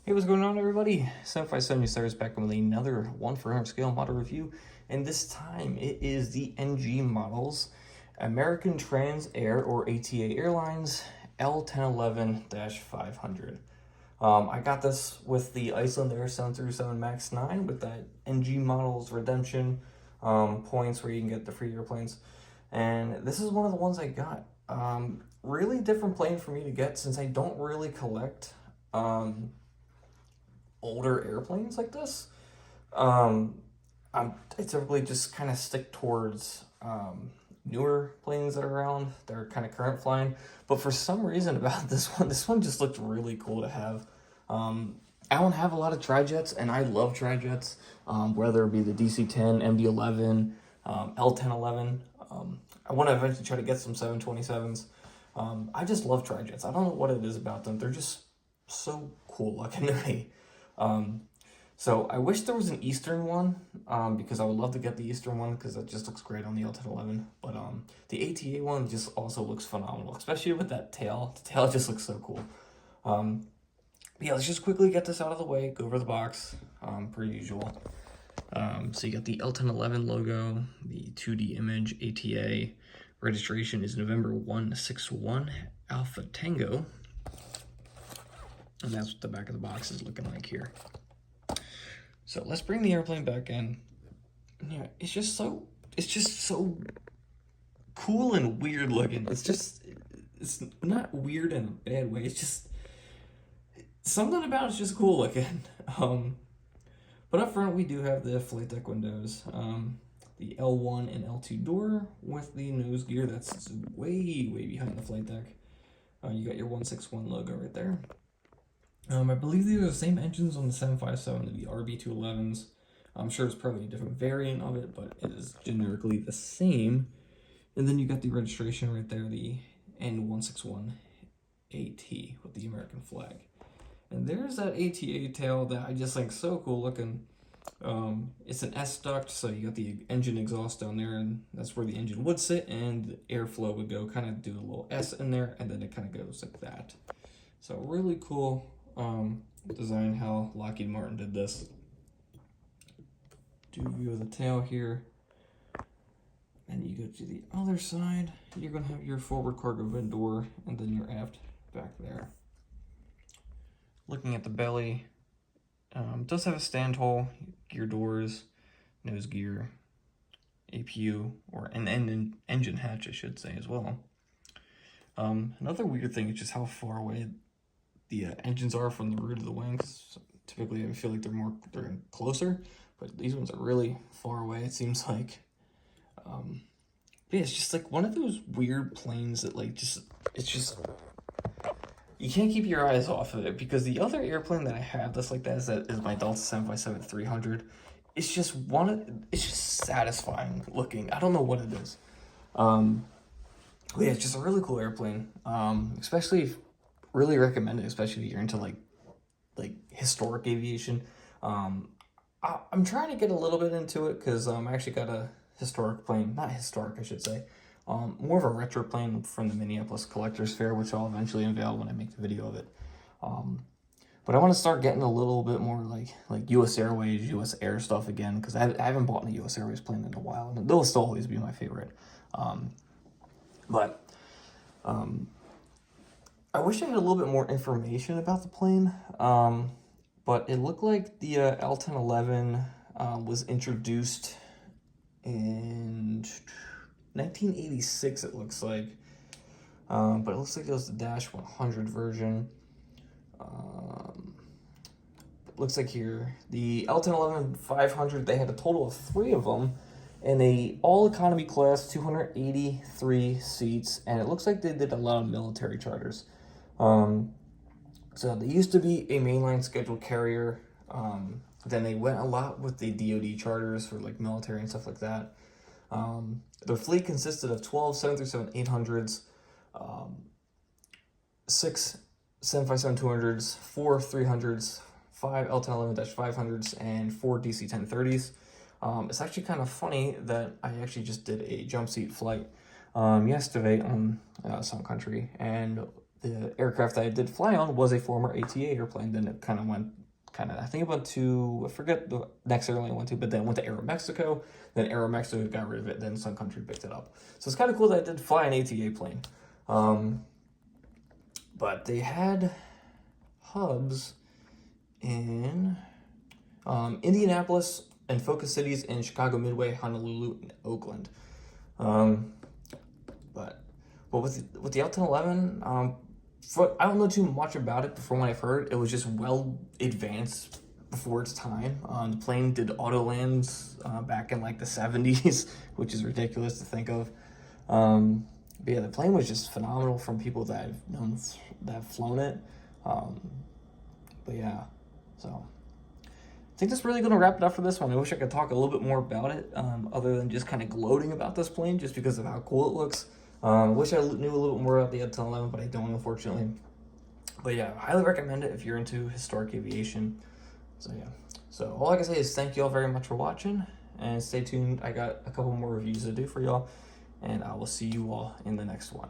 Hey, what's going on, everybody? 757 Stars back with another 1/400 scale model review, and this time it is the NG models, American Trans Air or ATA Airlines L-1011-500. I got this with the Iceland Air 737 MAX 9 with that NG models redemption points where you can get the free airplanes, and this is one of the ones I got. Really different plane for me to get since I don't really collect older airplanes like this. Um, I typically just kind of stick towards newer planes that are around that are kind of current flying. But for some reason about this one just looked really cool to have. I don't have a lot of tri-jets, and I love tri-jets, whether it be the DC-10, MD-11, L-1011. I want to eventually try to get some 727s. I just love tri-jets. I don't know what it is about them. They're just so cool looking to me. So I wish there was an Eastern one, because I would love to get the Eastern one because that just looks great on the L-1011. But the ATA one just also looks phenomenal, especially with that tail. The tail just looks so cool. Yeah, let's just quickly get this out of the way, go over the box, per usual. So you got the L-1011 logo, the 2D image, ATA. Registration is November 161 Alpha Tango. And that's what the back of the box is looking like here. So let's bring the airplane back in. Yeah, it's just so cool and weird looking. It's not weird in a bad way. It's just something about it's just cool looking. But up front we do have the flight deck windows. The L1 and L2 door with the nose gear that's way behind the flight deck. You got your 161 logo right there. I believe these are the same engines on the 757 and the RB211s. I'm sure it's probably a different variant of it, but it is generically the same. And then you got the registration right there, the N161AT with the American flag. And there's that ATA tail that I just think so cool looking. It's an S duct, so you got the engine exhaust down there, and that's where the engine would sit, and the airflow would go, kind of do a little S in there, and then it kind of goes like that. So really cool design how Lockheed Martin did this. Do a view of the tail here, and you go to the other side. You're gonna have your forward cargo vent door, and then your aft back there. Looking at the belly, it does have a stand hole, gear doors, nose gear, APU, or an engine hatch, I should say, as well. Another weird thing is just how far away the engines are from the root of the wings. Typically, I feel like they're closer, but these ones are really far away, it seems like. But yeah, it's just like one of those weird planes that it's just you can't keep your eyes off of it, because the other airplane that I have that's like that is my Delta 757-300. It's just satisfying looking. I don't know what it is. But yeah, it's just a really cool airplane. Really recommend it, especially if you're into like historic aviation. I'm trying to get a little bit into it because I actually got a historic plane, not historic, I should say. More of a retro plane from the Minneapolis Collectors Fair, which I'll eventually unveil when I make the video of it. But I want to start getting a little bit more like U.S. Airways, U.S. Air stuff again, because I haven't bought a U.S. Airways plane in a while, and they'll still always be my favorite. I wish I had a little bit more information about the plane, but it looked like the L-1011 was introduced in 1986, it looks like. But it looks like it was the Dash 100 version. It looks like here, the L-1011-500, they had a total of 3 of them in a all-economy class, 283 seats, and it looks like they did a lot of military charters. So they used to be a mainline scheduled carrier. Then they went a lot with the DoD charters for like military and stuff like that. Their fleet consisted of 12 737-800s, 6 757-200s, 4 300s, 5 L-1011-500s, and 4 DC-1030s. It's actually kind of funny that I actually just did a jump seat flight yesterday on Sun Country, and the aircraft that I did fly on was a former ATA airplane. Then it kind of went, I think it went to, I forget the next airline it went to, but then it went to Aeromexico. Then Aeromexico got rid of it. Then Sun Country picked it up. So it's kind of cool that I did fly an ATA plane. But they had hubs in Indianapolis and focus cities in Chicago Midway, Honolulu, and Oakland. But with the L-1011, I don't know too much about it, but from what I've heard, it was just well advanced before its time. The plane did auto lands back in like the 70s, which is ridiculous to think of. But yeah, the plane was just phenomenal from people that I've known that have flown it. But yeah, so I think that's really going to wrap it up for this one. I wish I could talk a little bit more about it, other than just kind of gloating about this plane, just because of how cool it looks. I wish I knew a little bit more about the L-1011, but I don't, unfortunately. But yeah, I highly recommend it if you're into historic aviation. So yeah, so all I can say is thank you all very much for watching, and stay tuned. I got a couple more reviews to do for y'all, and I will see you all in the next one.